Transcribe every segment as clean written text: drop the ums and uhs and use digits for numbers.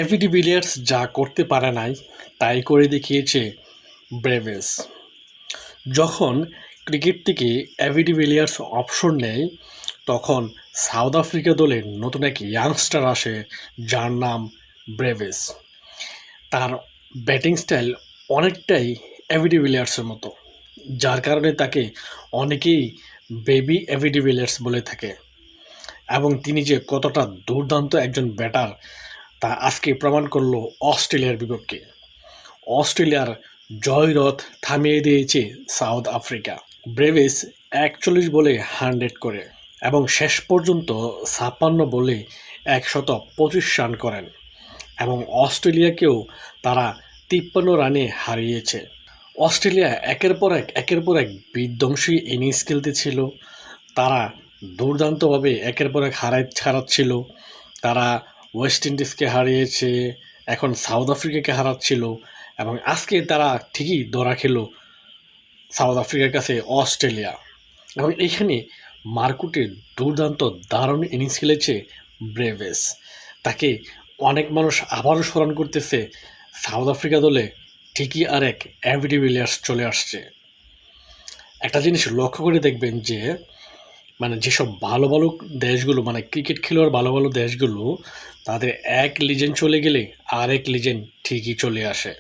AV de Villiers যা করতে পারে নাই তাই করে দেখিয়েছে ব্রেভেস। যখন ক্রিকেট থেকে এভি ডিভিলিয়ার্স অবসর নেয় তখন সাউথ আফ্রিকা দলের নতুন এক ইয়াংস্টার আসে যার নাম ব্রেভেস। তার ব্যাটিং স্টাইল অনেকটাই এভি ডিভিলিয়ার্সের মতো, যার কারণে তাকে অনেকেই বেবি এভি ডিভিলিয়ার্স বলে থাকে। এবং তিনি যে কতটা দুর্দান্ত একজন ব্যাটার তা আজকে প্রমাণ করলো অস্ট্রেলিয়ার বিপক্ষে। অস্ট্রেলিয়ার জয়রথ থামিয়ে দিয়েছে সাউথ আফ্রিকা। ব্রেভিস ৪১ বলে ১০০ করে এবং শেষ পর্যন্ত ৫৬ বলে ১২৫ রান করেন এবং অস্ট্রেলিয়াকেও তারা ৫৩ রানে হারিয়েছে। অস্ট্রেলিয়া একের পর এক বিধ্বংসী ইনিংস খেলতেছিল। তারা দুর্দান্তভাবে একের পর এক হারাচ্ছিল। তারা ওয়েস্ট ইন্ডিজকে হারিয়েছে, এখন সাউথ আফ্রিকাকে হারাচ্ছিল এবং আজকে তারা ঠিকই ধরা খেল সাউথ আফ্রিকার কাছে অস্ট্রেলিয়া। এবং এইখানে মারকুটে দুর্দান্ত দারুণ ইনিংস খেলেছে ব্রেভেস। তাকে অনেক মানুষ আবারও স্মরণ করতেছে সাউথ আফ্রিকা দলে ঠিকই আর এক এভি ডিভিলিয়ার্স চলে আসছে। একটা জিনিস লক্ষ্য করে দেখবেন যে যেসব ভালো ভালো দেশগুলো ক্রিকেট খেলোয়াড় ভালো ভালো দেশগুলো তাদের এক লিজেন্ড চলে গেলে আরেক লিজেন্ড ঠিকই চলে আসে।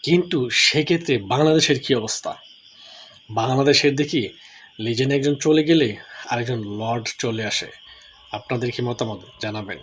কিন্তু সেক্ষেত্রে বাংলাদেশের কী অবস্থা? বাংলাদেশের দেখি লিজেন্ড একজন চলে গেলে আরেকজন লর্ড চলে আসে। আপনাদের কি মতামত জানাবেন।